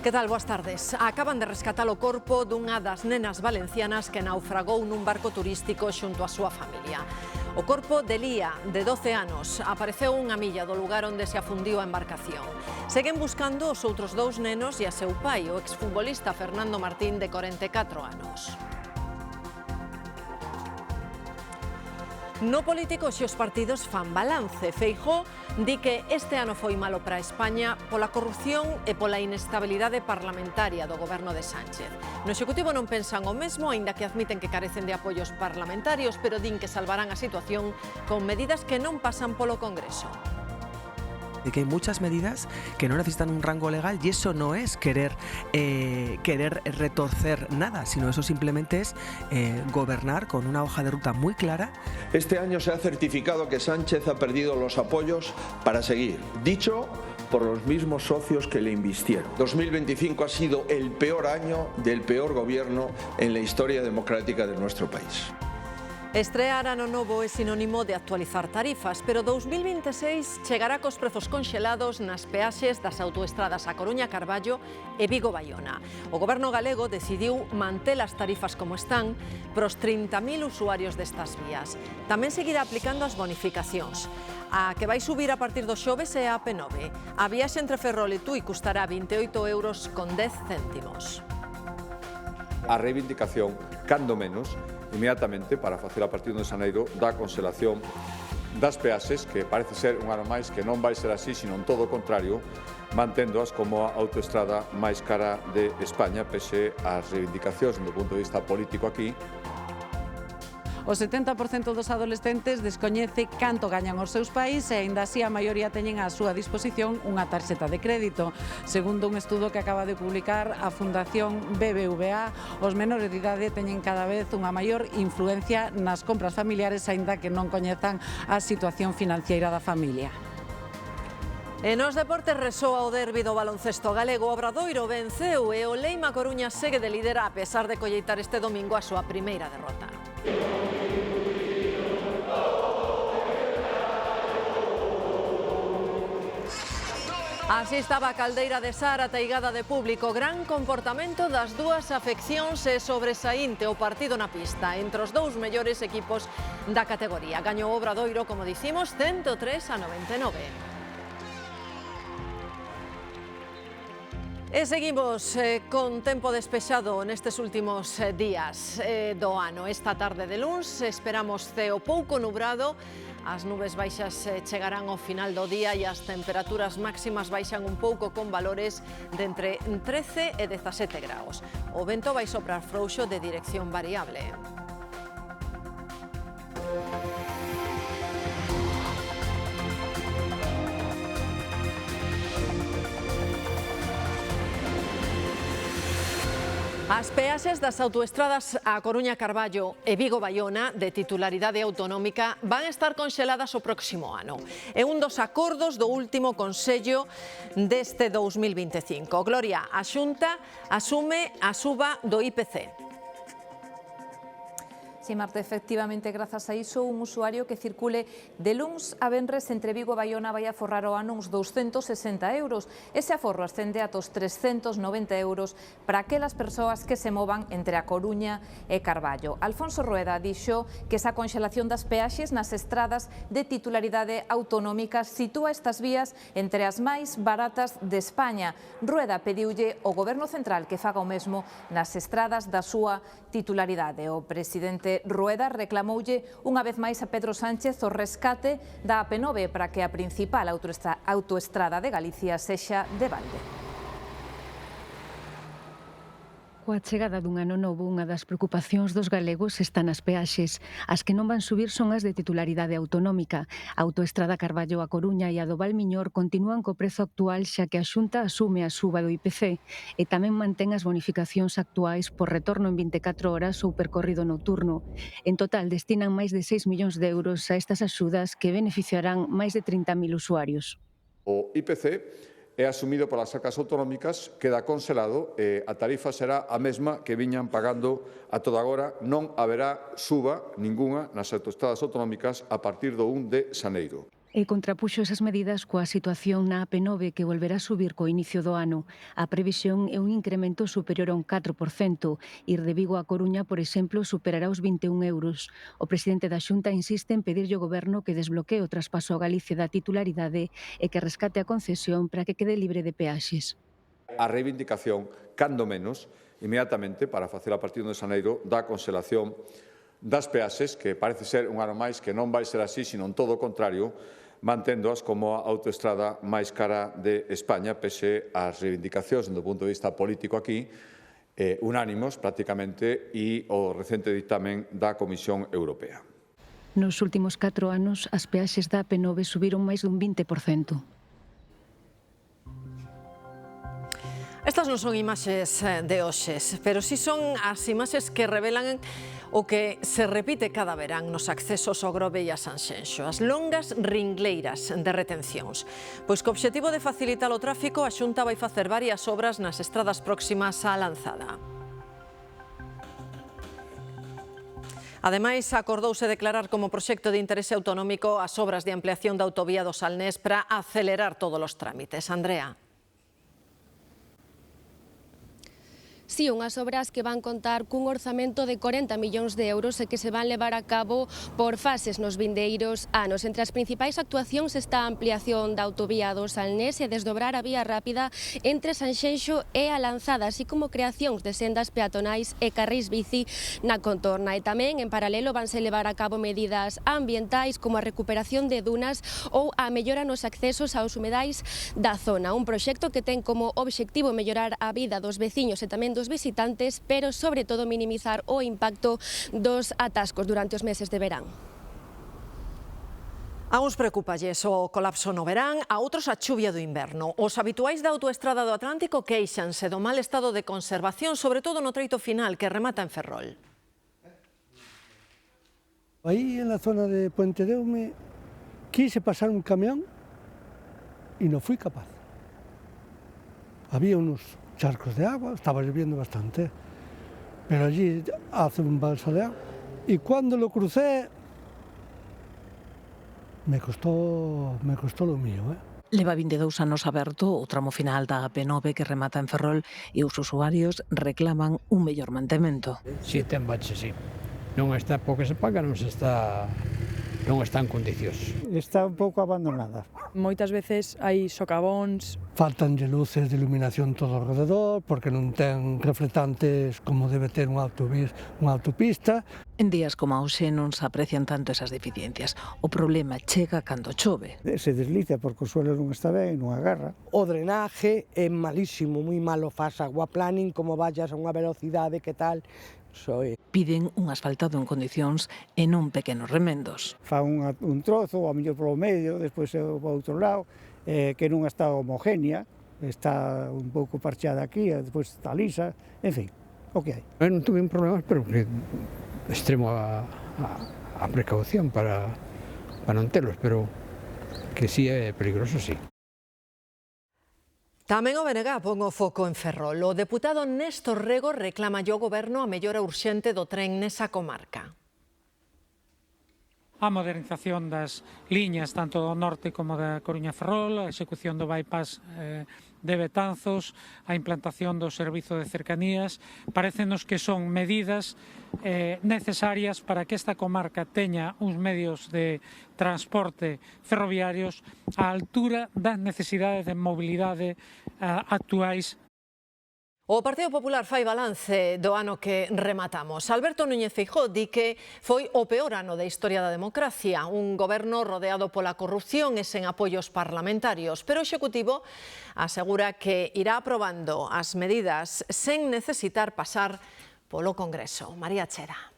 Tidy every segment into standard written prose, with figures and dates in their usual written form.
Que tal? Boas tardes. Acaban de rescatar o corpo dunha das nenas valencianas que naufragou nun barco turístico xunto á súa familia. O corpo de Lía, de 12 anos, apareceu unha milla do lugar onde se afundiu a embarcación. Seguen buscando os outros dous nenos e a seu pai, o exfutbolista Fernando Martín, de 44 anos. No político, xe os partidos fan balance. Feijóo di que este ano foi malo para España pola corrupción e pola inestabilidade parlamentaria do goberno de Sánchez. No Executivo non pensan o mesmo, aínda que admiten que carecen de apoios parlamentarios, pero din que salvarán a situación con medidas que non pasan polo Congreso. De que hay muchas medidas que no necesitan un rango legal y eso no es querer retorcer nada, sino eso simplemente es gobernar con una hoja de ruta muy clara. Este año se ha certificado que Sánchez ha perdido los apoyos para seguir, dicho por los mismos socios que le invistieron. 2025 ha sido el peor año del peor gobierno en la historia democrática de nuestro país. Estrear ano novo é sinónimo de actualizar tarifas, pero 2026 chegará cos prezos conxelados nas peaxes das autoestradas A Coruña-Carballo e Vigo-Baiona. O goberno galego decidiu manter as tarifas como están pros 30.000 usuarios destas vías. Tamén seguirá aplicando as bonificacións. A que vai subir a partir do xoves é a AP9. A viaxe entre Ferrol e Tui custará 28 euros con 10 céntimos. A reivindicación, cando menos, inmediatamente para facer a partir de xaneiro da conxelación das peaxes, que parece ser un ano máis que non vai ser así, sino todo o contrario, manténdoas como a autoestrada máis cara de España, pese ás reivindicacións do punto de vista político aquí. O 70% dos adolescentes descoñece canto gañan os seus pais e aínda así a maioría teñen á súa disposición unha tarxeta de crédito. Segundo un estudo que acaba de publicar a Fundación BBVA, os menores de idade teñen cada vez unha maior influencia nas compras familiares aínda que non coñezan a situación financiera da familia. E nos deportes resoa o derbi do baloncesto galego. O Obradoiro venceu e o Leima Coruña segue de líder a pesar de colleitar este domingo a súa primeira derrota. Así estaba a caldeira de Sar ateigada de público. Gran comportamento das dúas afeccións e sobresaínte o partido na pista entre os dous mellores equipos da categoría. Gañou o Obradoiro, como dicimos, 103-99. E seguimos con tempo despexado nestes últimos días do ano. Esta tarde de luns esperamos ceo pouco nubrado. As nubes baixas chegarán ao final do día e as temperaturas máximas baixan un pouco con valores de entre 13 e 17 graus. O vento vai soprar frouxo de dirección variable. As peaxes das autoestradas A Coruña-Carballo e Vigo-Baiona, de titularidade autonómica, van estar conxeladas o próximo ano. É un dos acordos do último Consello deste 2025. Gloria, a Xunta asume a suba do IPC. Sí, Marta, efectivamente, grazas a iso, un usuario que circule de luns a venres entre Vigo e Baiona vai aforrar o ano uns 260 euros. Ese aforro ascende a tos 390 euros para aquelas persoas que se movan entre A Coruña e Carballo. Alfonso Rueda dixo que esa conxelación das peaxes nas estradas de titularidade autonómica sitúa estas vías entre as máis baratas de España. Rueda pediulle ao Goberno Central que faga o mesmo nas estradas da súa titularidade. O presidente Rueda reclamoulle unha vez máis a Pedro Sánchez o rescate da AP9 para que a principal autoestrada de Galicia sexa de balde. Coa chegada dun ano novo, unha das preocupacións dos galegos está nas peaxes. As que non van subir son as de titularidade autonómica. A autoestrada Carballo a Coruña e a do Valmiñor continúan co prezo actual xa que a Xunta asume a suba do IPC e tamén mantén as bonificacións actuais por retorno en 24 horas ou percorrido nocturno. En total, destinan máis de 6 millóns de euros a estas axudas que beneficiarán máis de 30.000 usuarios. O IPC é asumido polas arcas autonómicas, queda conselado e a tarifa será a mesma que viñan pagando a toda agora. Non haberá suba ningunha nas autoestradas autonómicas a partir do 1 de xaneiro. E contrapuxo esas medidas coa situación na AP9 que volverá a subir co inicio do ano. A previsión é un incremento superior a un 4%. Ir de Vigo a Coruña, por exemplo, superará os 21 euros. O presidente da Xunta insiste en pedirlle ao Goberno que desbloquee o traspaso a Galicia da titularidade e que rescate a concesión para que quede libre de peaxes. A reivindicación, cando menos, inmediatamente para facer a partir de xaneiro da conselación das peaxes, que parece ser un ano máis que non vai ser así, sino todo o contrario, manténdoas como a autoestrada máis cara de España, pese ás reivindicacións do punto de vista político aquí, unánimos prácticamente, e o recente dictamen da Comisión Europea. Nos últimos 4 anos, as peaxes da AP9 subiron máis dun 20%. Estas non son imaxes de hoxes, pero sí son as imaxes que revelan o que se repite cada verán nos accesos ao Grove e a Sanxenxo, as longas ringleiras de retencións. Pois co obxectivo de facilitar o tráfico, a Xunta vai facer varias obras nas estradas próximas á Lanzada. Ademais, acordouse declarar como proxecto de interese autonómico as obras de ampliación da autovía do Salnés para acelerar todos os trámites. Andrea. Sí, unhas obras que van contar cun orzamento de 40 millóns de euros e que se van levar a cabo por fases nos vindeiros anos. Entre as principais actuacións está a ampliación da autovía do Salnés e desdobrar a vía rápida entre Sanxenxo e a Lanzada, así como creacións de sendas peatonais e carrís bici na contorna. E tamén, en paralelo, vanse levar a cabo medidas ambientais como a recuperación de dunas ou a mellora nos accesos aos humedais da zona. Un proxecto que ten como obxectivo mellorar a vida dos veciños e tamén dos visitantes, pero sobre todo minimizar o impacto dos atascos durante os meses de verán. A uns preocupalles o colapso no verán, a outros a chuvia do inverno. Os habituais da autoestrada do Atlántico queixanse do mal estado de conservación, sobre todo no treito final que remata en Ferrol. Aí en la zona de Puente de Eume quise pasar un camión y no fui capaz. Había unos charcos de agua, estaba lloviendo bastante, pero allí hace un balsa de agua. Y cuando lo crucé, me costó lo mío, Leva 22 anos aberto o tramo final da AP9 que remata en Ferrol e os usuarios reclaman un mellor mantemento. Si, ten bache, si. Non está porque se paga, non está en condicións. Está un pouco abandonada. Moitas veces hai socavóns. Faltan de luces de iluminación todo alrededor, porque non ten reflectantes como debe ter unha autopista. En días como hoxe non se aprecian tanto esas deficiencias. O problema chega cando chove. Se desliza porque o suelo non está ben, non agarra. O drenaje é malísimo, moi malo, faz aguaplaning, como vayas a unha velocidade, que tal. Piden un asfaltado en condicións e non pequenos remendos. Fa un trozo, a mellor polo medio, despois ao outro lado, que non está homogénea, está un pouco parcheada aquí, despois está lisa, en fin, o que hai. Non tuve problemas, pero que extremo a precaución para non telos, pero que sí é peligroso, sí. Tamén o BNG pon o foco en Ferrol. O deputado Néstor Rego reclama ao Goberno a mellora urxente do tren nesa comarca. A modernización das liñas tanto do norte como da Coruña Ferrol, a execución do bypass de Betanzos, a implantación do servizo de cercanías, parécenos que son medidas necesarias para que esta comarca teña uns medios de transporte ferroviarios á altura das necesidades de mobilidade actuais. O Partido Popular fai balance do ano que rematamos. Alberto Núñez Feijóo di que foi o peor ano da historia da democracia, un goberno rodeado pola corrupción e sen apoios parlamentarios, pero o Executivo asegura que irá aprobando as medidas sen necesitar pasar polo Congreso. María Chera.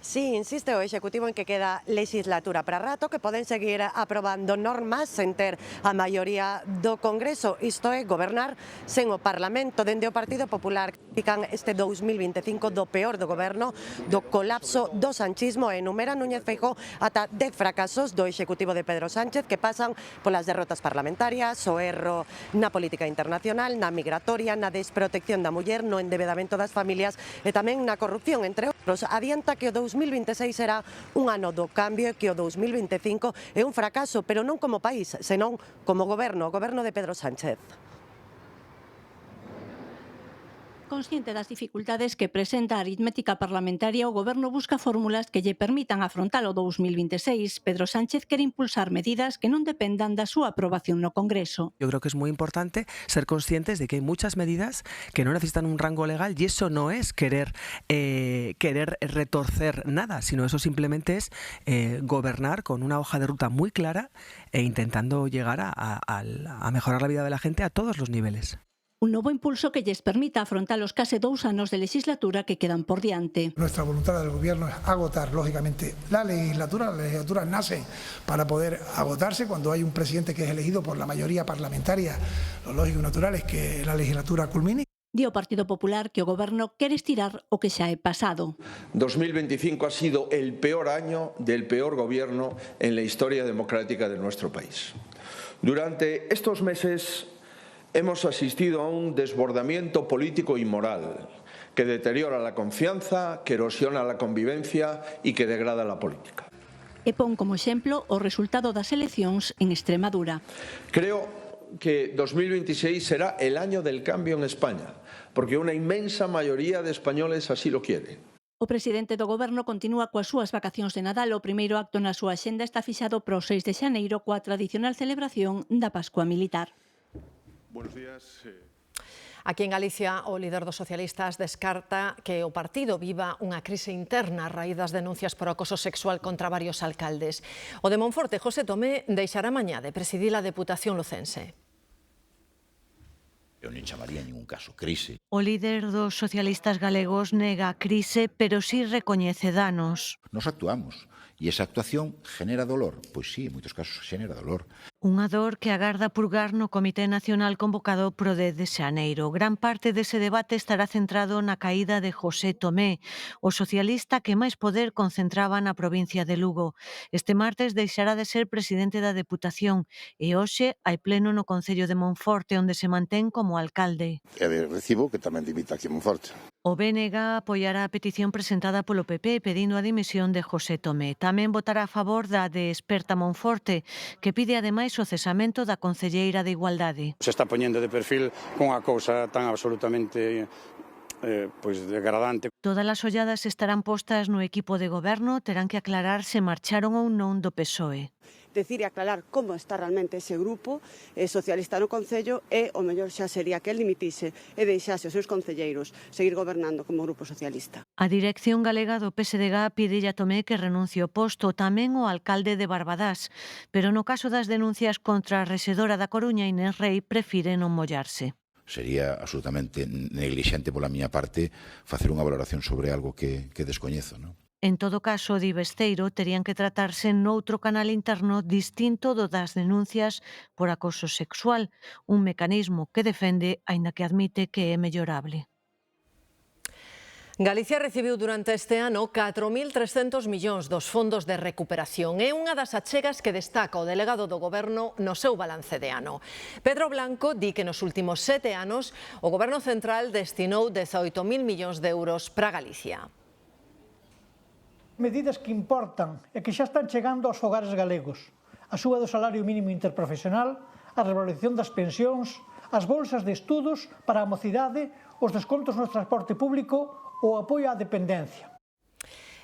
Sí, insiste o Executivo en que queda legislatura para rato, que poden seguir aprobando normas sen ter a maioría do Congreso, isto é, gobernar sen o Parlamento. Dende o Partido Popular critican este 2025 do peor do goberno, do colapso do sanchismo e enumera Núñez Feijóo ata 10 fracasos do Executivo de Pedro Sánchez que pasan polas derrotas parlamentarias, o erro na política internacional, na migratoria, na desprotección da muller, no endebedamento das familias e tamén na corrupción, entre outros. Adianta que o 2026 será un ano do cambio e que o 2025 é un fracaso, pero non como país, senón como goberno, o goberno de Pedro Sánchez. Consciente das dificultades que presenta a aritmética parlamentaria, o Goberno busca fórmulas que lle permitan afrontar o 2026. Pedro Sánchez quere impulsar medidas que non dependan da súa aprobación no Congreso. Yo creo que es muy importante ser conscientes de que hay muchas medidas que no necesitan un rango legal y eso no es querer retorcer nada, sino eso simplemente es gobernar con una hoja de ruta muy clara e intentando llegar a mejorar la vida de la gente a todos los niveles. Un novo impulso que lles permita afrontar os case 2 anos de legislatura que quedan por diante. Nuestra voluntad del Gobierno es agotar, lógicamente, la legislatura. La legislatura nace para poder agotarse cuando hay un presidente que es elegido por la mayoría parlamentaria. Lo lógico y natural es que la legislatura culmine. Di o Partido Popular que o Goberno quere estirar o que xa é pasado. 2025 ha sido el peor año del peor gobierno en la historia democrática de nuestro país. Durante estos meses hemos asistido a un desbordamiento político y moral que deteriora la confianza, que erosiona la convivencia y que degrada la política. E pon como exemplo o resultado das eleccións en Extremadura. Creo que 2026 será el año del cambio en España, porque una inmensa mayoría de españoles así lo quiere. O presidente do Goberno continúa coas súas vacacións de Nadal. O primeiro acto na súa axenda está fixado para o 6 de xaneiro coa tradicional celebración da Pascua Militar. Buenos días. Aquí en Galicia, o líder dos socialistas descarta que o partido viva unha crise interna a raíz das denuncias por acoso sexual contra varios alcaldes. O de Monforte, José Tomé, deixará mañá de presidir a Deputación lucense. Eu non chamaría en ningún caso crise. O líder dos socialistas galegos nega a crise, pero sí recoñece danos. Nos actuamos. E esa actuación genera dolor? Pois sí, en moitos casos genera dolor. Unha dor que agarda purgar no Comité Nacional convocado pro 10 de xaneiro. Gran parte dese debate estará centrado na caída de José Tomé, o socialista que máis poder concentraba na provincia de Lugo. Este martes deixará de ser presidente da Deputación e hoxe hai pleno no Concello de Monforte, onde se mantén como alcalde. E de recibo que tamén dimita aquí en Monforte. O BNG apoiará a petición presentada polo PP pedindo a dimisión de José Tomé. Tamén votará a favor da de Esperta Monforte, que pide ademais o cesamento da concelleira de Igualdade. Se está poñendo de perfil con unha cousa tan absolutamente degradante. Todas as olladas estarán postas no equipo de goberno, terán que aclarar se marcharon ou non do PSOE. Decir e aclarar como está realmente ese grupo socialista no Concello e o mellor xa sería que el dimitise e deixase os seus concelleiros seguir gobernando como grupo socialista. A dirección galega do PSDG pide a Tomé que renuncie ao posto, tamén o alcalde de Barbadás, pero no caso das denuncias contra a rexedora da Coruña, Inés Rei, prefire non mollarse. Sería absolutamente neglixente pola miña parte facer unha valoración sobre algo que descoñezo, non? En todo caso, di Besteiro, terían que tratarse noutro canal interno distinto do das denuncias por acoso sexual, un mecanismo que defende, aínda que admite que é mellorable. Galicia recibiu durante este ano 4.300 millóns dos fondos de recuperación. É unha das achegas que destaca o delegado do Goberno no seu balance de ano. Pedro Blanco di que nos últimos 7 anos o Goberno Central destinou 18.000 millóns de euros para Galicia. Medidas que importan e que xa están chegando aos fogares galegos. A suba do salario mínimo interprofesional, a revalorización das pensións, as bolsas de estudos para a mocidade, os descontos no transporte público ou apoio á dependencia.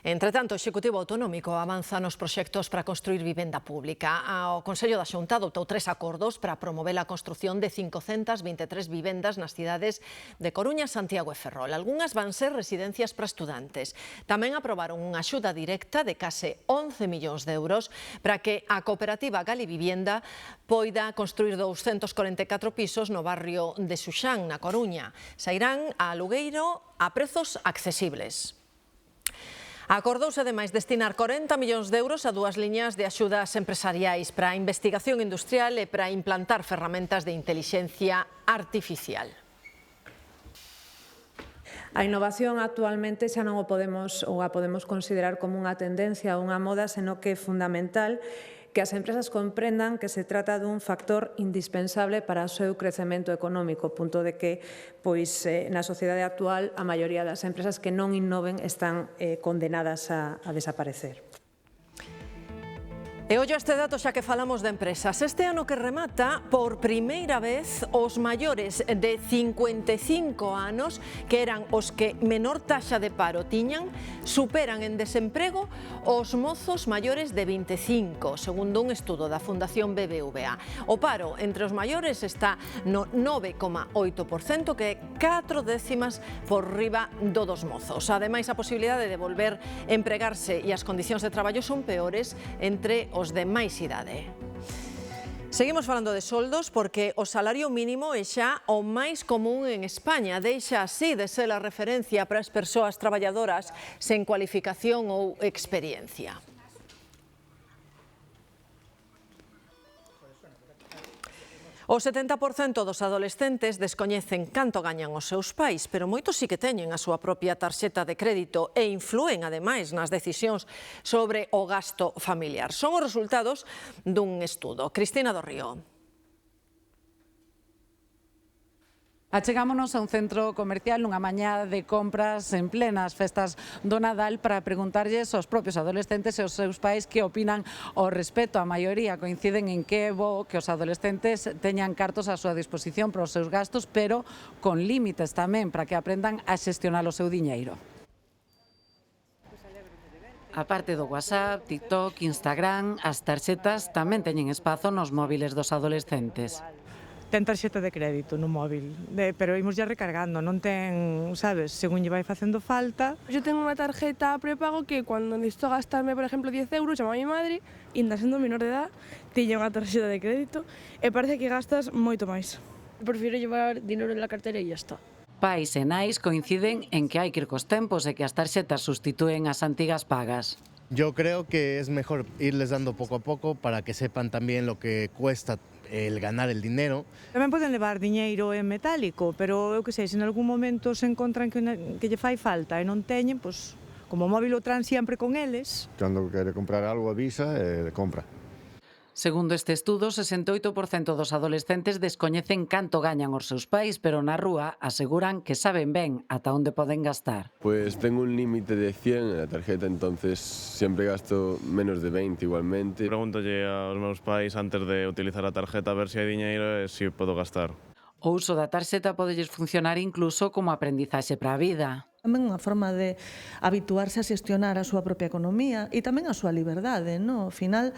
Entre tanto, o Executivo Autonómico avanza nos proxectos para construir vivenda pública. O Consello da Xunta adoptou 3 acordos para promover a construción de 523 vivendas nas cidades de Coruña, Santiago e Ferrol. Algunhas van ser residencias para estudantes. Tamén aprobaron unha axuda directa de case 11 millóns de euros para que a cooperativa Gali Vivienda poida construir 244 pisos no barrio de Suxán, na Coruña. Sairán a alugueiro a prezos accesibles. Acordouse ademais destinar 40 millóns de euros a 2 liñas de axudas empresariais para a investigación industrial e para implantar ferramentas de intelixencia artificial. A innovación actualmente xa non a podemos considerar como unha tendencia ou unha moda, senón que é fundamental que as empresas comprendan que se trata dun factor indispensable para o seu crecemento económico, punto de que pois, na sociedade actual a maioría das empresas que non innoven están condenadas a desaparecer. E ollo este dato xa que falamos de empresas. Este ano que remata, por primeira vez, os maiores de 55 anos, que eran os que menor taxa de paro tiñan, superan en desemprego os mozos maiores de 25, segundo un estudo da Fundación BBVA. O paro entre os maiores está no 9,8%, que é 4 décimas por riba do dos mozos. Ademais, a posibilidade de volver a empregarse e as condicións de traballo son peores entre os de máis idade. Seguimos falando de soldos porque o salario mínimo é xa o máis común en España. Deixa así de ser a referencia para as persoas traballadoras sen cualificación ou experiencia. O 70% dos adolescentes descoñecen canto gañan os seus pais, pero moitos sí que teñen a súa propia tarxeta de crédito e inflúen, ademais, nas decisións sobre o gasto familiar. Son os resultados dun estudo. Cristina do Río. Achegámonos a un centro comercial nunha mañá de compras en plenas festas do Nadal para preguntarlles aos propios adolescentes e aos seus pais que opinan ao respecto. A maioría coinciden en que é bo que os adolescentes teñan cartos á súa disposición para os seus gastos, pero con límites tamén para que aprendan a xestionar o seu diñeiro. A parte do WhatsApp, TikTok, Instagram, as tarxetas tamén teñen espazo nos móviles dos adolescentes. Ten tarxeta de crédito no móvil, pero imos ya recargando, non ten, sabes, según lle vai facendo falta. Eu tengo unha tarjeta prepago que cando necesito gastarme, por exemplo, 10 euros, chamo a mi madre, ainda sendo menor de edad, tiña unha tarxeta de crédito e parece que gastas moito máis. Prefiro llevar dinero en la cartera e ya está. Pais e nais coinciden en que hai que ir cos tempos e que as tarxetas sustitúen as antigas pagas. Yo creo que es mejor irles dando poco a poco para que sepan también lo que cuesta el ganar el dinero. Tamén poden levar diñeiro en metálico, pero eu que sei, se en algún momento se encontran que lle fai falta e non teñen, pois, como o móvil o traen sempre con eles. Cando quere comprar algo avisa e compra. Segundo este estudo, 68% dos adolescentes descoñecen canto gañan os seus pais, pero na rúa aseguran que saben ben ata onde poden gastar. Pues tengo un límite de 100 en la tarjeta, entonces siempre gasto menos de 20 igualmente. Pregúntolle aos meus pais antes de utilizar a tarjeta a ver se hai diñeiro e se podo gastar. O uso da tarxeta podelles funcionar incluso como aprendizaxe para a vida. Tamén unha forma de habituarse a xestionar a súa propia economía e tamén a súa liberdade, no? Ao final,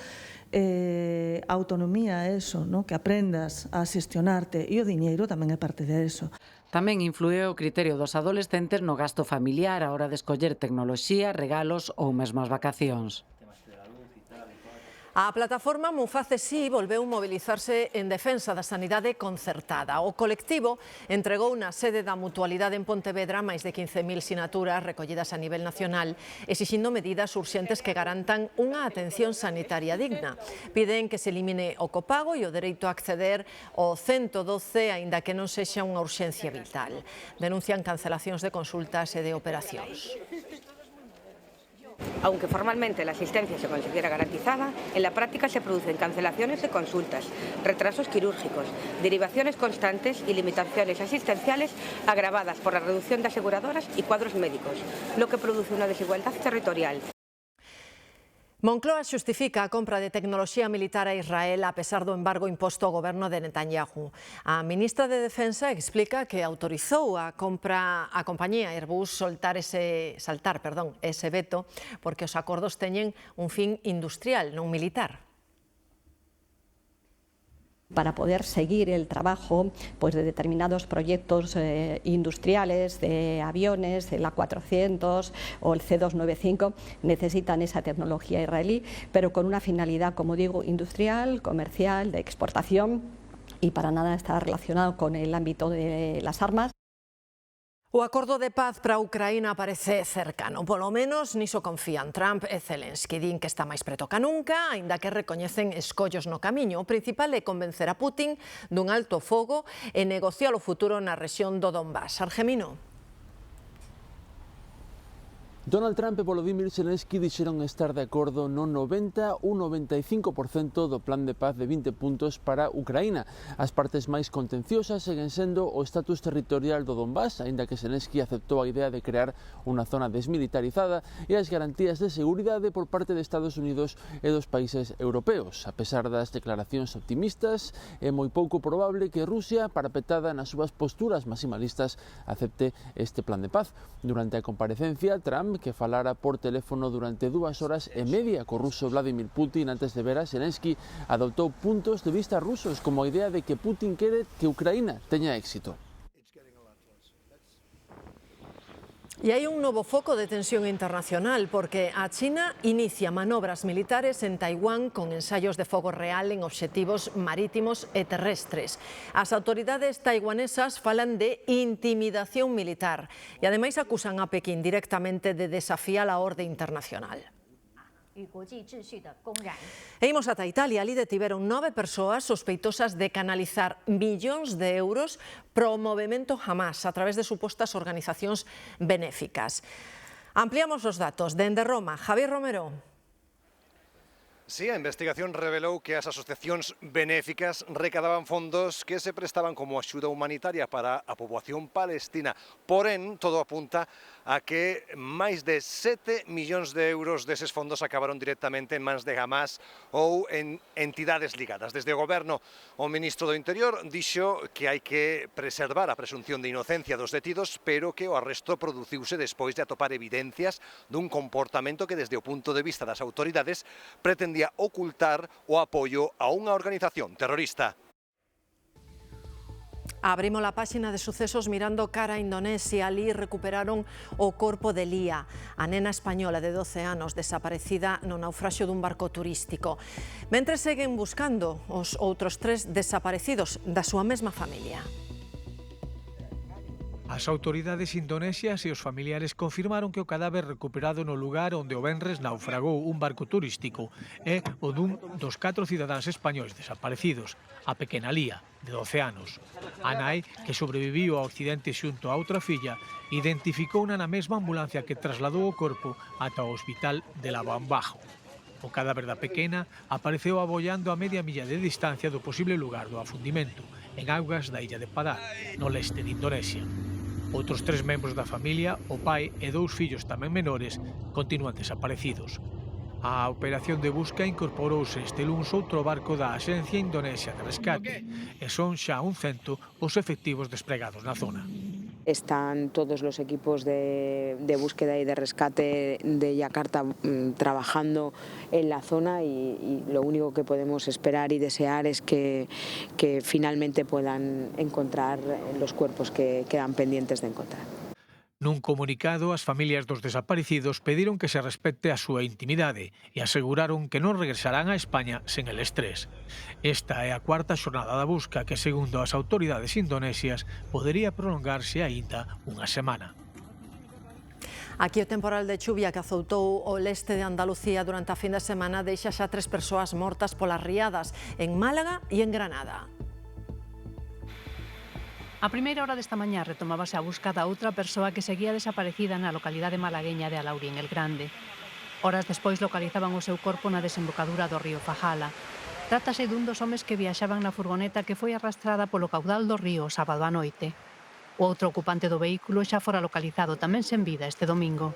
a autonomía é eso, no? Que aprendas a xestionarte e o diñeiro tamén é parte de eso. Tamén inflúe o criterio dos adolescentes no gasto familiar a hora de escoller tecnoloxía, regalos ou mesmo as vacacións. A plataforma Muface Sí volveu mobilizarse en defensa da sanidade concertada. O colectivo entregou na sede da Mutualidade en Pontevedra máis de 15.000 sinaturas recollidas a nivel nacional, exixindo medidas urxentes que garantan unha atención sanitaria digna. Piden que se elimine o copago e o dereito a acceder ao 112, aínda que non sexa unha urxencia vital. Denuncian cancelacións de consultas e de operacións. Aunque formalmente la asistencia se considera garantizada, en la práctica se producen cancelaciones de consultas, retrasos quirúrgicos, derivaciones constantes y limitaciones asistenciales agravadas por la reducción de aseguradoras y cuadros médicos, lo que produce una desigualdad territorial. Moncloa xustifica a compra de tecnoloxía militar a Israel a pesar do embargo imposto ao goberno de Netanyahu. A ministra de Defensa explica que autorizou a compañía Airbus saltar ese veto porque os acordos teñen un fin industrial, non militar. Para poder seguir el trabajo pues, de determinados proyectos industriales, de aviones, el A400 o el C295, necesitan esa tecnología israelí, pero con una finalidad, como digo, industrial, comercial, de exportación, y para nada está relacionado con el ámbito de las armas. O acordo de paz para Ucraína parece cercano, polo menos niso confían Trump e Zelensky. Din que está máis preto ca nunca, aínda que recoñecen escollos no camiño. O principal é convencer a Putin dun alto fogo e negociar o futuro na rexión do Donbass. Argemino. Donald Trump e Volodymyr Zelensky dixeron estar de acordo no 90 ou 95% do plan de paz de 20 puntos para Ucraína. As partes máis contenciosas seguen sendo o estatus territorial do Donbass, aínda que Zelensky aceptou a idea de crear unha zona desmilitarizada, e as garantías de seguridade por parte de Estados Unidos e dos países europeos. A pesar das declaracións optimistas, é moi pouco probable que Rusia, parapetada nas súas posturas maximalistas, acepte este plan de paz. Durante a comparecencia, Trump, que falara por teléfono durante 2 horas e media co ruso Vladimir Putin antes de ver a Zelensky, adoptou puntos de vista rusos, como a idea de que Putin quere que Ucraína teña éxito. Y hay un nuevo foco de tensión internacional porque a China inicia manobras militares en Taiwán con ensayos de fuego real en objetivos marítimos e terrestres. As autoridades taiwanesas falan de intimidación militar e ademais acusan a Pekín directamente de desafiar a orde internacional. E imos ata Italia, ali detiveron 9 persoas sospeitosas de canalizar millóns de euros pro movemento Hamas a través de supostas organizacións benéficas. Ampliamos os datos. Dende Roma, Javier Romero. Sí, a investigación revelou que as asociacións benéficas recadaban fondos que se prestaban como axuda humanitaria para a poboación palestina. Porén, todo apunta a que máis de 7 millóns de euros deses fondos acabaron directamente en mans de Hamas ou en entidades ligadas. Desde o goberno, o ministro do Interior dixo que hai que preservar a presunción de inocencia dos detidos, pero que o arresto produciuse despois de atopar evidencias dun comportamento que desde o punto de vista das autoridades pretendía ocultar o apoio a unha organización terrorista. Abrimos la página de sucesos mirando cara a Indonesia. Allí recuperaron o corpo de Lía, a nena española de 12 anos desaparecida no naufraxio dun barco turístico. Mentres seguen buscando os outros 3 desaparecidos da súa mesma familia. As autoridades indonesias e os familiares confirmaron que o cadáver recuperado no lugar onde o venres naufragou un barco turístico é o dun dos 4 cidadáns españois desaparecidos, a pequena Lía, de 12 anos. A nai, que sobreviviu ao accidente xunto a outra filla, identificouna na mesma ambulancia que trasladou o corpo ata o hospital de Labuan-Bajo. O cadáver da pequena apareceu abollando a media milla de distancia do posible lugar do afundimento, en augas da illa de Padar, no leste de Indonesia. Outros 3 membros da familia, o pai e 2 fillos tamén menores, continúan desaparecidos. A operación de busca incorporouse este luns outro barco da Axencia Indonesia de Rescate e son xa 100 os efectivos despregados na zona. Están todos los equipos de búsqueda y de rescate de Yakarta trabajando en la zona y lo único que podemos esperar y desear es que finalmente puedan encontrar los cuerpos que quedan pendientes de encontrar. Nun comunicado, as familias dos desaparecidos pediron que se respecte a súa intimidade e aseguraron que non regresarán a España sen el estrés. Esta é a 4ª xornada da busca que, segundo as autoridades indonesias, podería prolongarse aínda unha semana. Aquí o temporal de chuvia que azoutou o leste de Andalucía durante a fin de semana deixa xa 3 persoas mortas polas riadas en Málaga e en Granada. A primeira hora desta mañá retomábase a busca da outra persoa que seguía desaparecida na localidade malagueña de Alaurín el Grande. Horas despois localizaban o seu corpo na desembocadura do río Fajala. Trátase dun dos homes que viaxaban na furgoneta que foi arrastrada polo caudal do río o sábado á noite. O outro ocupante do vehículo xa fora localizado tamén sen vida este domingo.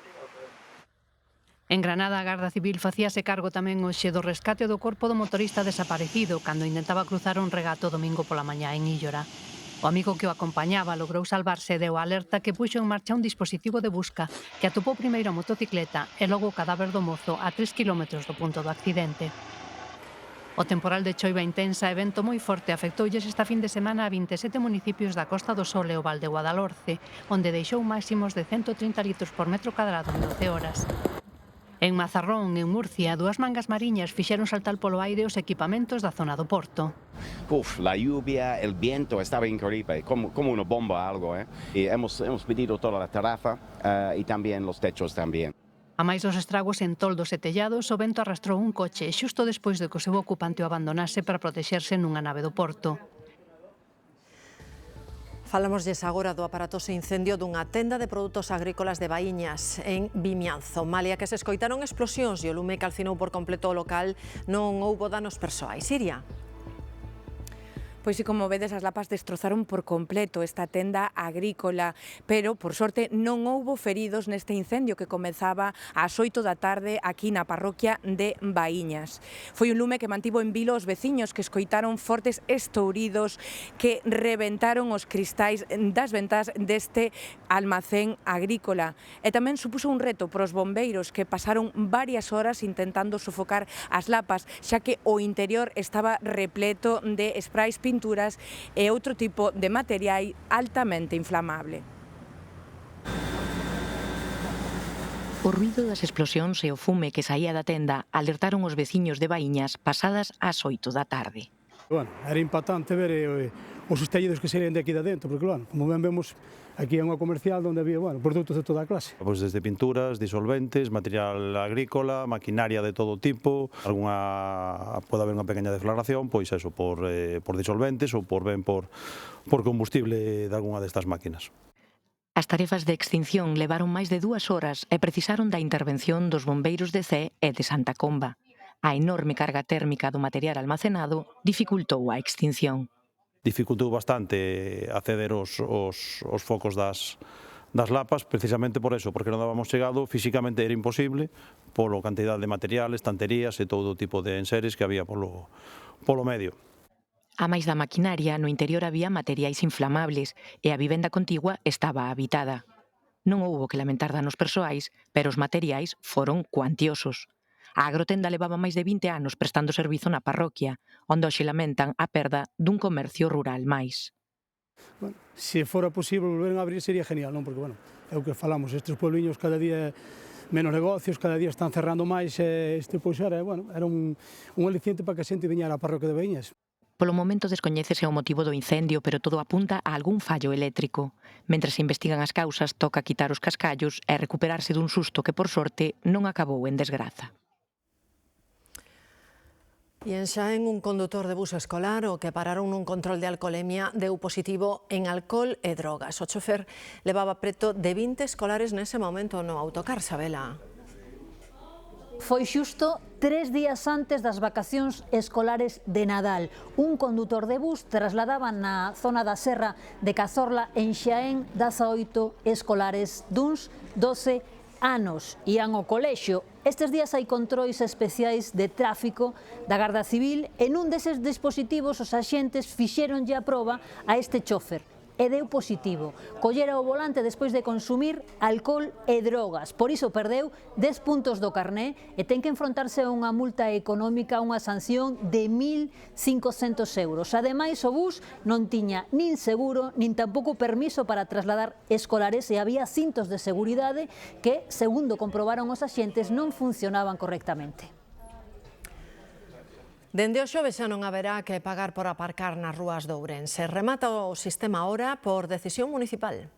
En Granada, a Garda Civil facíase cargo tamén hoxe do rescate do corpo do motorista desaparecido cando intentaba cruzar un regato domingo pola mañá en Íllora. O amigo que o acompañaba logrou salvarse e deu a alerta que puxo en marcha un dispositivo de busca que atopou primeiro a motocicleta e logo o cadáver do mozo a 3 km do punto do accidente. O temporal de choiva intensa e vento moi forte afectoulles esta fin de semana a 27 municipios da Costa do Sol e o Val de Guadalhorce, onde deixou máximos de 130 litros por metro cadrado en 12 horas. En Mazarrón, en Murcia, 2 mangas mariñas fixeron saltar polo aire os equipamentos da zona do Porto. La lluvia, el viento estaba increíble, como una bomba algo, Y hemos pedido toda la terraza y también los techos también. A máis dos estragos en toldos e tellados, o vento arrastrou un coche xusto despois de que o seu ocupante o abandonase para protexerse nunha nave do Porto. Falámoslles agora do aparatoso incendio dunha tenda de produtos agrícolas de Baíñas en Vimianzo. Malia que se escoitaron explosións e o lume calcinou por completo o local, non houbo danos persoais. Iria. Pois si, como vedes, as lapas destrozaron por completo esta tenda agrícola, pero, por sorte, non houbo feridos neste incendio que comezaba ás 8 da tarde aquí na parroquia de Baíñas. Foi un lume que mantivo en vilo os veciños que escoitaron fortes estouridos que rebentaron os cristais das ventás deste almacén agrícola. E tamén supuso un reto para os bombeiros que pasaron varias horas intentando sofocar as lapas, xa que o interior estaba repleto de sprays pinturas e outro tipo de material altamente inflamable. O ruído das explosións e o fume que saía da tenda alertaron os veciños de Baíñas pasadas ás 8 da tarde. Bueno, era impactante ver os estallidos que saían de aquí de dentro, porque, bueno, como ben vemos, aquí é unha comercial onde había, bueno, produtos de toda a clase. Pois desde pinturas, disolventes, material agrícola, maquinaria de todo tipo, pode haber unha pequena deflagración, pois eso, por disolventes ou por combustible de algunha destas máquinas. As tarefas de extinción levaron máis de 2 horas e precisaron da intervención dos bombeiros de Cee e de Santa Comba. A enorme carga térmica do material almacenado dificultou a extinción. Dificultou bastante acceder aos focos das lapas, precisamente por eso, porque non dábamos chegado, físicamente era imposible, polo cantidad de material, estanterías e todo tipo de enseres que había polo medio. A máis da maquinaria, no interior había materiais inflamables e a vivenda contigua estaba habitada. Non houbo que lamentar danos persoais, pero os materiais foron cuantiosos. A agrotenda levaba máis de 20 anos prestando servizo na parroquia, onde hoxe lamentan a perda dun comercio rural máis. Bueno, se fora posible volver a abrir sería genial, non? Porque, bueno, é o que falamos, estes puebliños cada día menos negocios, cada día están cerrando máis, pois era un aliciente para que a xente viñera á parroquia de Baíñas. Polo momento descoñécese o motivo do incendio, pero todo apunta a algún fallo eléctrico. Mentre se investigan as causas, toca quitar os cascallos e recuperarse dun susto que, por sorte, non acabou en desgraza. E en Xaén, un condutor de bus escolar o que pararon nun control de alcolemia deu positivo en alcohol e drogas. O chofer levaba preto de 20 escolares nese momento no autocar, Sabela. Foi xusto 3 días antes das vacacións escolares de Nadal. Un condutor de bus trasladaba na zona da Serra de Cazorla, en Xaén, 18 escolares duns 12 anos. Ian ao colexio. Estes días hai controis especiais de tráfico da Garda Civil e nun deses dispositivos os axentes fixéronlle a proba a este chofer e deu positivo. Collera o volante despois de consumir alcohol e drogas. Por iso perdeu 10 puntos do carné e ten que enfrontarse a unha multa económica, unha sanción de 1.500 euros. Ademais, o bus non tiña nin seguro, nin tampouco permiso para trasladar escolares e había cintos de seguridade que, segundo comprobaron os axentes, non funcionaban correctamente. Dende o xoves xa non haberá que pagar por aparcar nas rúas de Ourense. Remata o sistema ahora por decisión municipal.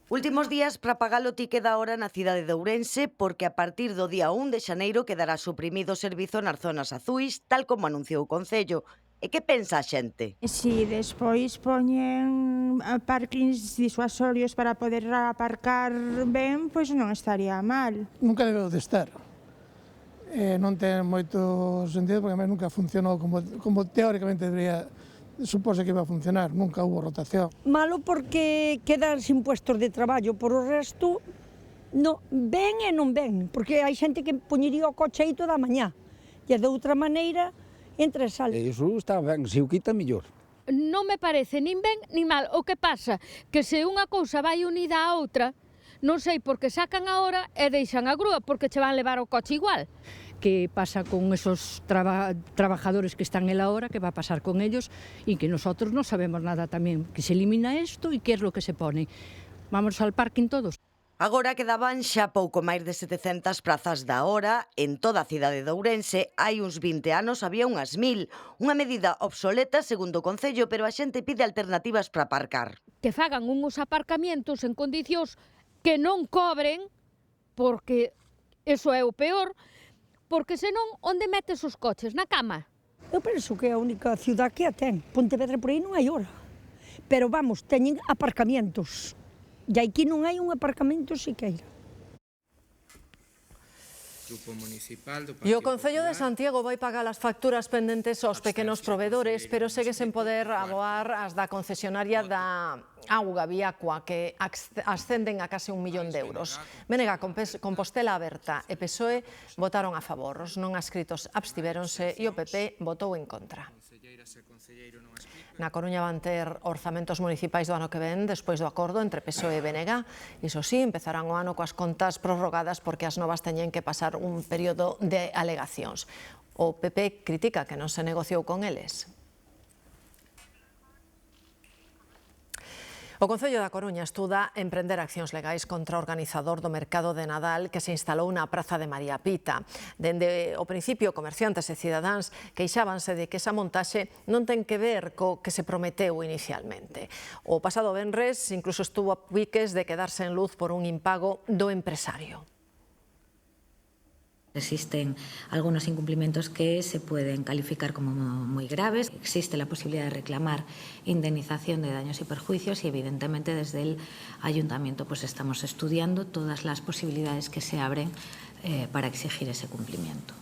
Últimos días para pagar o ticket da hora na cidade de Ourense porque a partir do día 1 de xaneiro quedará suprimido o servizo nas zonas azuis, tal como anunciou o Concello. E que pensa a xente? Si despois poñen parkings disuasorios para poder aparcar ben, pois non estaría mal. Nunca debeu de estar. Non ten moito sentido porque nunca funcionou como teóricamente debería supose que iba a funcionar, nunca hubo rotación. Malo porque quedan sin puestos de traballo, por o resto ven e non ven, porque hai xente que poñería o coche aí toda a mañá e de outra maneira entra e sale. Iso está ben, se o quita mellor. Non me parece nin ben nin mal, o que pasa que se unha cousa vai unida á outra, non sei por que sacan a hora e deixan a grúa, porque che van levar o coche igual. ¿Qué pasa con esos trabajadores que están en la hora? ¿Qué va a pasar con ellos? Y que nosotros no sabemos nada también. Que se elimina esto y qué es lo que se pone. Vamos al parking todos. Agora quedaban xa pouco máis de 700 prazas da hora. En toda a cidade de Ourense hai uns 20 anos había unhas 1000. Unha medida obsoleta, segundo o Concello, pero a xente pide alternativas para aparcar. Que fagan uns aparcamientos en condicións que non cobren, porque eso é o peor, porque senón, onde metes os coches? Na cama? Eu penso que é a única ciudad que a ten. Pontevedra por aí non hai hora. Pero vamos, teñen aparcamientos. E aquí non hai un aparcamento siqueira. E o Concello de Santiago vai pagar as facturas pendentes aos pequenos provedores, pero segue sen poder aboar as da concesionaria da auga Viacua, que ascenden a case 1 millón de euros. Bénega, Compostela Aberta e PSOE votaron a favor. Os non adscritos abstivéronse e o PP votou en contra. Na Coruña van ter orzamentos municipais do ano que ven despois do acordo entre PSOE e BNG. Iso sí, empezarán o ano coas contas prorrogadas porque as novas teñen que pasar un período de alegacións. O PP critica que non se negociou con eles. O Concello da Coruña estuda emprender accións legais contra o organizador do mercado de Nadal que se instalou na Praza de María Pita. Dende o principio, comerciantes e cidadáns queixábanse de que esa montaxe non ten que ver co que se prometeu inicialmente. O pasado venres incluso estuvo a piques de quedarse en luz por un impago do empresario. Existen algunos incumplimientos que se pueden calificar como muy graves. Existe la posibilidad de reclamar indemnización de daños y perjuicios y evidentemente desde el Ayuntamiento pues estamos estudiando todas las posibilidades que se abren para exigir ese cumplimiento.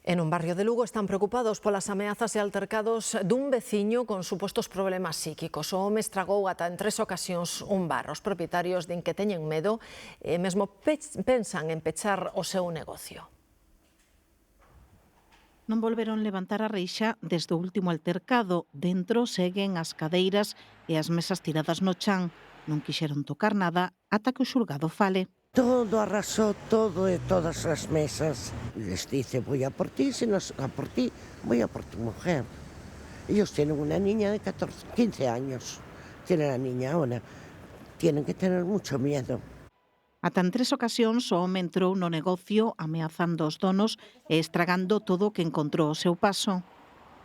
En un barrio de Lugo están preocupados polas ameazas e altercados dun veciño con supostos problemas psíquicos. O home estragou ata en 3 ocasións un bar. Os propietarios din que teñen medo e mesmo pensan en pechar o seu negocio. Non volveron levantar a reixa desde o último altercado. Dentro seguen as cadeiras e as mesas tiradas no chan. Non quixeron tocar nada ata que o xulgado fale. Todo arrasó, todo e todas as mesas. Les dice, voy a por ti, si no a por ti, voy a por tu mujer. Ellos tienen una niña de 15 años. Tienen a niña ahora. Tienen que tener mucho miedo. Ata en 3 ocasións o home entrou no negocio ameazando os donos e estragando todo o que encontrou ao seu paso.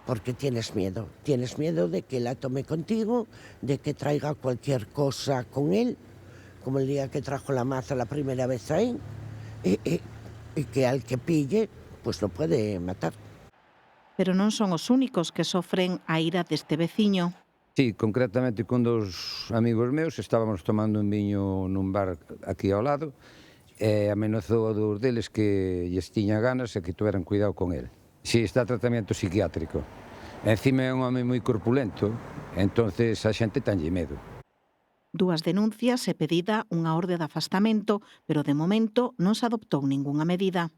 Porque tienes miedo de que la tome contigo, de que traiga cualquier cosa con él, como el día que trajo la maza la primera vez ahí, y que al que pille, pues lo puede matar. Pero non son os únicos que sofren a ira deste veciño. Sí, concretamente con dos amigos meus estábamos tomando un viño nun bar aquí ao lado e amenazou a dos deles que lles tiña ganas e que tuveran cuidado con el. Si está tratamento psiquiátrico. Encima é un home moi corpulento, entonces a xente tenlle medo. 2 denuncias e pedida unha orde de afastamento, pero de momento non se adoptou ningunha medida.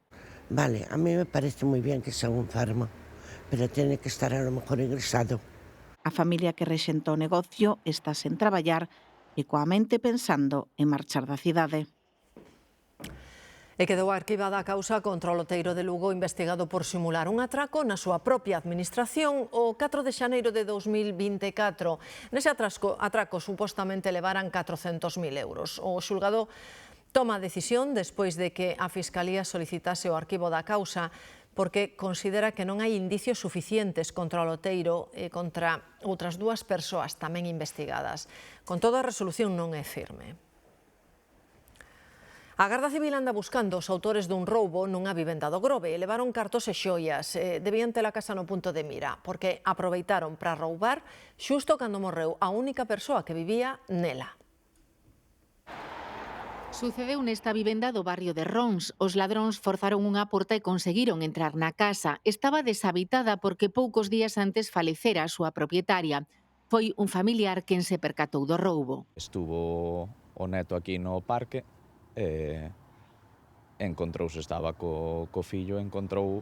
Vale, a mí me parece moi bien que sea un enfermo, pero tiene que estar a lo mejor ingresado. A familia que rexenta o negocio está sen traballar e coa mente pensando en marchar da cidade. E quedou arquivada a causa contra o loteiro de Lugo investigado por simular un atraco na súa propia administración o 4 de xaneiro de 2024. Nese atraco supostamente levaran 400.000 euros. O xulgado toma a decisión despois de que a Fiscalía solicitase o arquivo da causa porque considera que non hai indicios suficientes contra o loteiro e contra outras 2 persoas tamén investigadas. Con todo, a resolución non é firme. A Garda Civil anda buscando os autores dun roubo nunha vivenda do Grove e levaron cartos e xoias. Debían ter a casa no punto de mira, porque aproveitaron para roubar xusto cando morreu a única persoa que vivía nela. Sucedeu nesta vivenda do barrio de Rons. Os ladróns forzaron unha porta e conseguiron entrar na casa. Estaba deshabitada porque poucos días antes falecera a súa propietaria. Foi un familiar quen se percatou do roubo. Estuvo o neto aquí no parque e encontrouse, estaba co fillo, encontrou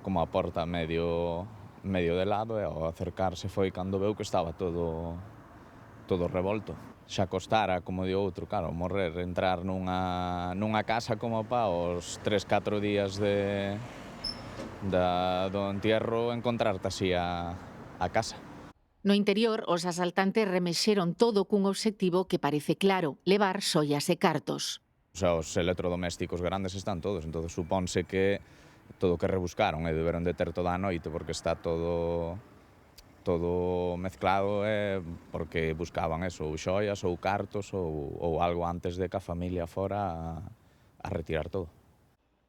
como a porta medio de lado e ao acercarse foi cando veu que estaba todo revolto. Xa costara, como di outro, claro, morrer, entrar nunha casa como pa os 3-4 días do entierro encontrarte así a casa. No interior, os asaltantes remexeron todo cun obxectivo que parece claro, levar xoias e cartos. Os electrodomésticos grandes están todos, entón supónse que todo o que rebuscaron e deberon de ter toda a noite porque está todo mezclado porque buscaban eso, ou xoias ou cartos ou algo antes de que a familia fora a retirar todo.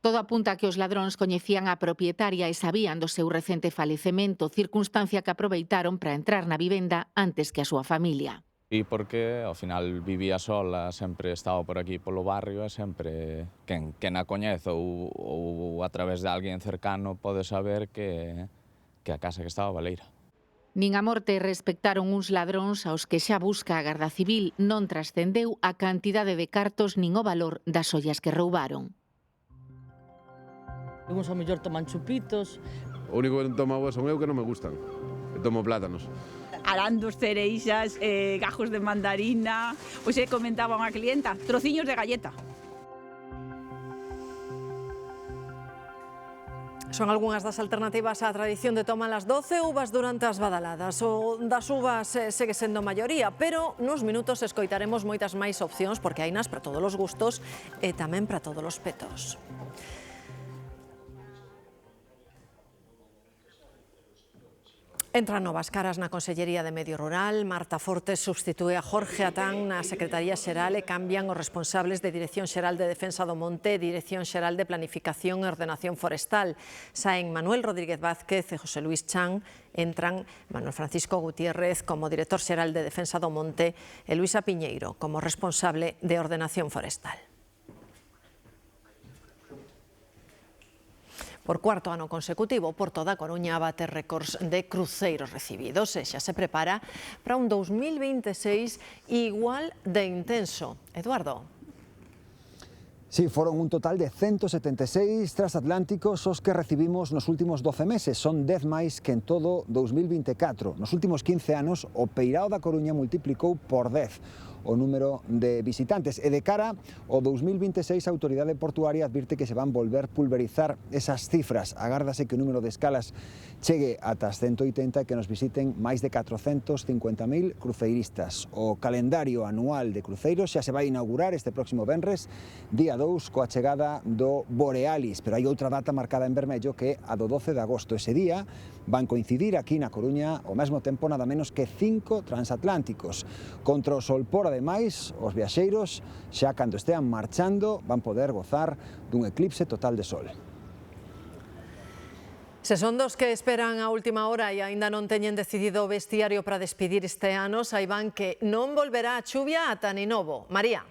Todo apunta a que os ladróns coñecían a propietaria e sabían do seu recente falecemento, circunstancia que aproveitaron para entrar na vivenda antes que a súa familia. E porque, ao final, vivía sola, sempre estaba por aquí polo barrio e sempre quen a coñece ou a través de alguén cercano pode saber que a casa que estaba baleira. Nin a morte respectaron uns ladróns aos que xa busca a Garda Civil, non trascendeu a cantidade de cartos nin o valor das ollas que roubaron. Uns ao mellor toman chupitos. O único que tomo agua son eu que non me gustan. Eu tomo plátanos. Arandos, cereixas, gajos de mandarina. Hoxe comentaba unha clienta, trociños de galleta. Son algunhas das alternativas á tradición de tomar as 12 uvas durante as badaladas. O das uvas segue sendo maioría, pero nos minutos escoitaremos moitas máis opcións porque hai nas para todos os gustos e tamén para todos os petos. Entran novas caras na Consellería de Medio Rural. Marta Fortes substitúe a Jorge Atán na Secretaría Xeral e cambian os responsables de Dirección Xeral de Defensa do Monte e Dirección Xeral de Planificación e Ordenación Forestal. Saen Manuel Rodríguez Vázquez e José Luis Chan. Entran Manuel Francisco Gutiérrez como Director Xeral de Defensa do Monte e Luisa Piñeiro como responsable de Ordenación Forestal. Por cuarto ano consecutivo, Porto da Coruña bate récords de cruceiros recibidos e xa se prepara para un 2026 igual de intenso. Eduardo. Sí, foron un total de 176 transatlánticos os que recibimos nos últimos 12 meses. Son 10 máis que en todo 2024. Nos últimos 15 anos, o Peirao da Coruña multiplicou por 10 o número de visitantes. E de cara ao 2026, a Autoridade Portuaria advirte que se van volver pulverizar esas cifras. Agárdase que o número de escalas chegue ata as 180 e que nos visiten máis de 450.000 cruceiristas. O calendario anual de cruceiros xa se vai inaugurar este próximo venres, día 2, coa chegada do Borealis, pero hai outra data marcada en vermello que é a do 12 de agosto. Ese día van coincidir aquí na Coruña ao mesmo tempo nada menos que 5 transatlánticos. Contra o solpor, ademais, os viaxeiros xa cando estean marchando van poder gozar dun eclipse total de sol. Se son dos que esperan a última hora e aínda non teñen decidido o vestiario para despedir este ano, saiban que non volverá a chuvia ata Ninovo. María.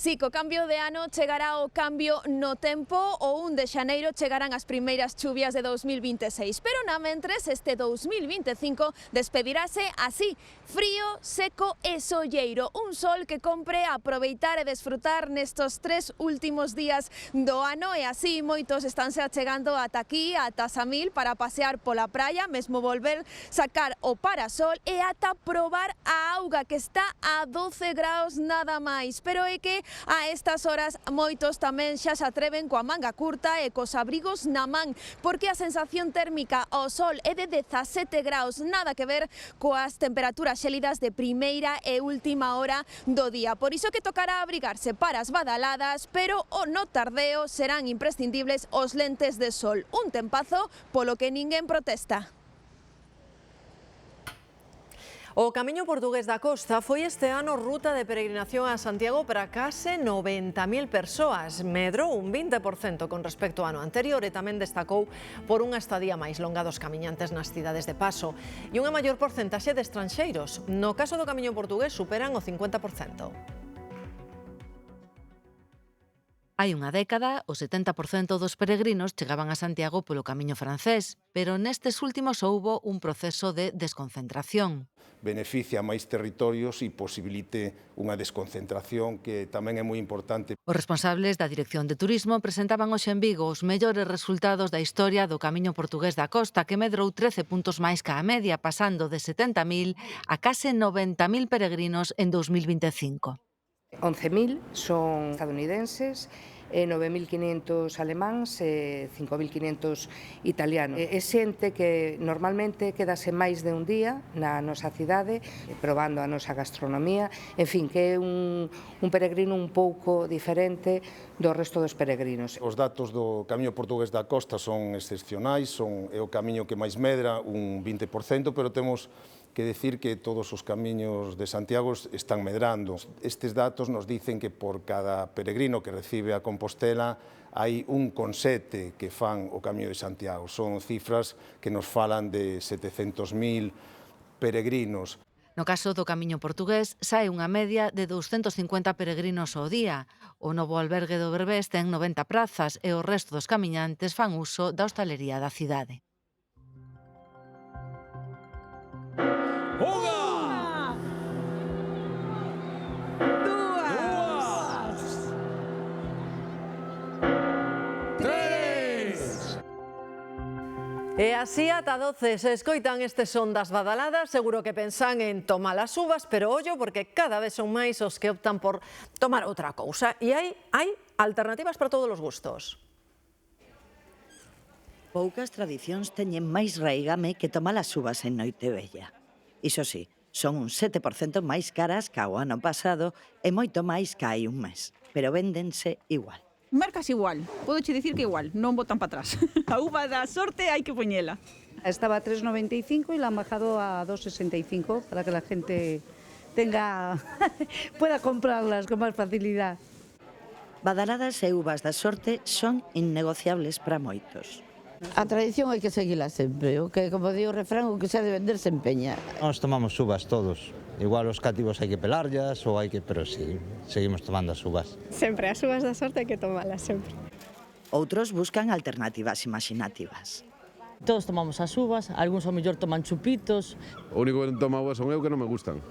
Sí, co cambio de ano chegará o cambio no tempo, o 1 de xaneiro chegarán as primeiras chuvias de 2026, pero na mentres este 2025 despedirase así, frío, seco e solleiro, un sol que compre aproveitar e desfrutar nestos 3 últimos días do ano e así moitos estánse achegando ata aquí, ata Samil, para pasear pola praia, mesmo volver sacar o parasol e ata probar a auga que está a 12 graus nada máis, pero é que a estas horas moitos tamén xa se atreven coa manga curta e cos abrigos na man, porque a sensación térmica ao sol é de 17 graus, nada que ver coas temperaturas xélidas de primeira e última hora do día. Por iso que tocará abrigarse para as badaladas, pero o no tardeo serán imprescindibles os lentes de sol. Un tempazo polo que ninguén protesta. O Camiño Portugués da Costa foi este ano ruta de peregrinación a Santiago para case 90.000 persoas. Medrou un 20% con respecto ao ano anterior e tamén destacou por unha estadía máis longa dos camiñantes nas cidades de paso e unha maior porcentaxe de estranxeiros. No caso do Camiño Portugués superan o 50%. Hai unha década, o 70% dos peregrinos chegaban a Santiago polo camiño francés, pero nestes últimos houbo un proceso de desconcentración. Beneficia máis territorios e posibilite unha desconcentración que tamén é moi importante. Os responsables da Dirección de Turismo presentaban hoxe en Vigo os mellores resultados da historia do Camiño Portugués da Costa, que medrou 13 puntos máis que a media, pasando de 70.000 a case 90.000 peregrinos en 2025. 11.000 son estadounidenses, 9.500 alemáns e 5.500 italianos. É xente que normalmente quedase máis de un día na nosa cidade, probando a nosa gastronomía, en fin, que é un peregrino un pouco diferente do resto dos peregrinos. Os datos do Camiño Portugués da Costa son excepcionais, é o camiño que máis medra, un 20%, pero temos que decir que todos os camiños de Santiago están medrando. Estes datos nos dicen que por cada peregrino que recibe a Compostela hai 1,7 que fan o Camiño de Santiago. Son cifras que nos falan de 700.000 peregrinos. No caso do Camiño portugués, sae unha media de 250 peregrinos ao día. O novo albergue do Berbés ten 90 prazas e o resto dos camiñantes fan uso da hostalería da cidade. E así ata 12 se escoitan este son das badaladas, seguro que pensan en tomar as uvas, pero ollo porque cada vez son máis os que optan por tomar outra cousa. E hai alternativas para todos os gustos. Poucas tradicións teñen máis raigame que tomar as uvas en Noitevella. Iso sí, son un 7% máis caras ca o ano pasado e moito máis ca hai un mes, pero véndense igual. Marcas igual, podo che dicir que igual, non botan para atrás. A uva da sorte hai que poñela. Estaba a 3,95 y la han bajado a 2,65 para que la gente pueda comprarlas con más facilidad. Badaladas e uvas da sorte son innegociables para moitos. A tradición hai que seguila sempre, o que, como digo o refrán, o que se ha de vender se empeña. Nos tomamos uvas todos. Igual os cativos hai que pelarlas, pero sí, seguimos tomando as uvas. Sempre, as uvas da sorte hai que tomalas, sempre. Outros buscan alternativas imaginativas. Todos tomamos as uvas, algúns ao mellor toman chupitos. O único que non tomo uvas son eu que non me gustan.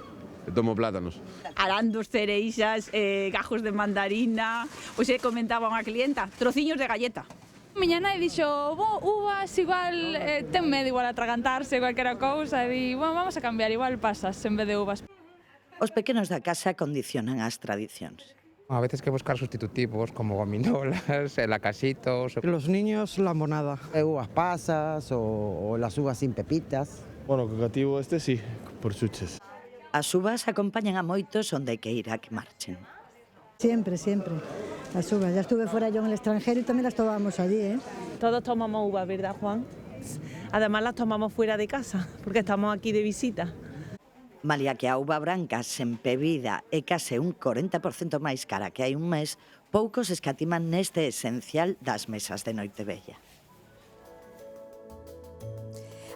Eu tomo plátanos. Arandos, cereixas, gajos de mandarina. Hoxe comentaba unha clienta, trociños de galleta. Miña nai dixo, uvas igual, ten medo igual atragantarse, cualquera cousa, e di, vamos a cambiar, igual pasas en vez de uvas. Os pequenos da casa condicionan as tradicións. A veces que buscar sustitutivos como gominolas, lacasitos. Los niños la monada, uvas pasas o las uvas sin pepitas. Bueno, cacativo sí, por chuches. As uvas acompañan a moitos onde queira que marchen. Siempre, siempre. Las uvas. Ya estuve fuera yo en el extranjero y también las tomábamos allí, ¿eh? Todos tomamos uvas, ¿verdad, Juan? Además las tomamos fuera de casa, porque estamos aquí de visita. Malia que a uva branca sempre vida é case un 40% máis cara que hai un mes, poucos escatiman neste esencial das mesas de Noitevella.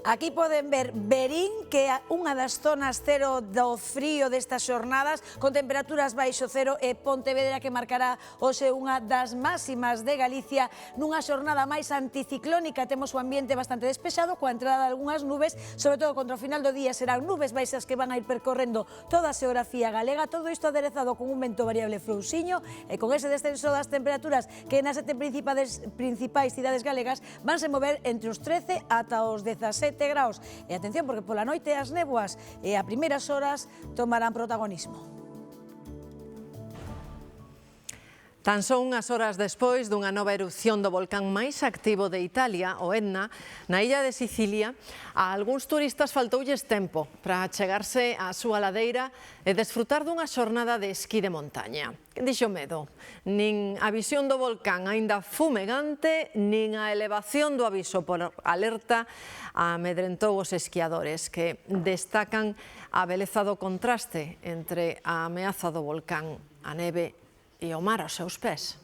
Aquí poden ver Verín, que é unha das zonas cero do frío destas xornadas, con temperaturas baixo cero, e Pontevedra, que marcará hoxe unha das máximas de Galicia nunha xornada máis anticiclónica. Temos o ambiente bastante despexado, coa entrada de algunhas nubes, sobre todo contra o final do día serán nubes baixas que van a ir percorrendo toda a xeografía galega, todo isto aderezado con un vento variable frouxiño e con ese descenso das temperaturas que nas 7 principais cidades galegas vanse mover entre os 13 ata os 17 graus. E atención, porque pola noite as néboas e a primeiras horas tomarán protagonismo. Tan só unhas horas despois dunha nova erupción do volcán máis activo de Italia, o Etna, na illa de Sicilia, a algúns turistas faltoulles tempo para chegarse á súa ladeira e desfrutar dunha xornada de esquí de montaña. Quen dixo medo? Nin a visión do volcán aínda fumegante, nin a elevación do aviso por alerta amedrentou os esquiadores, que destacan a beleza do contraste entre a ameaza do volcán, a neve e o mar aos seus pés.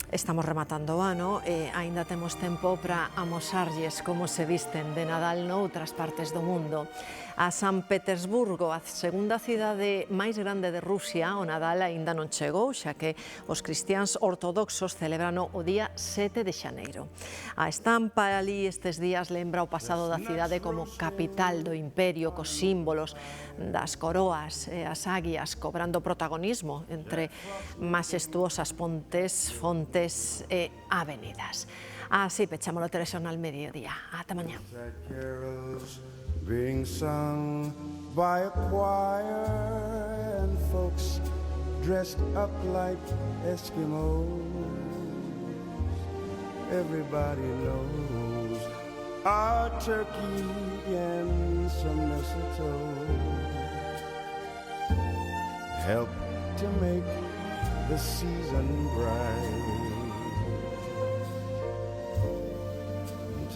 Estamos rematando o ano e aínda temos tempo para amosarlles como se visten de Nadal noutras partes do mundo. A San Petersburgo, a segunda cidade máis grande de Rusia, o Nadal aínda non chegou, xa que os cristiáns ortodoxos celebran o día 7 de xaneiro. A estampa ali estes días lembra o pasado da cidade como capital do imperio, cos símbolos das coroas e as águias cobrando protagonismo entre maxestuosas fontes e avenidas. Así pechamos o Telexornal Mediodía. Ata mañá. Being sung by a choir and folks dressed up like Eskimos. Everybody knows our turkey and some mistletoe help to make the season bright.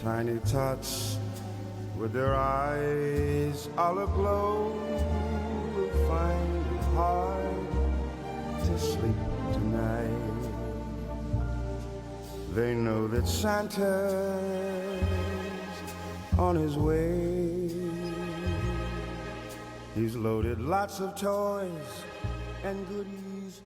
tiny tots with their eyes all aglow will find it hard to sleep tonight. They know that Santa's on his way. He's loaded lots of toys and goodies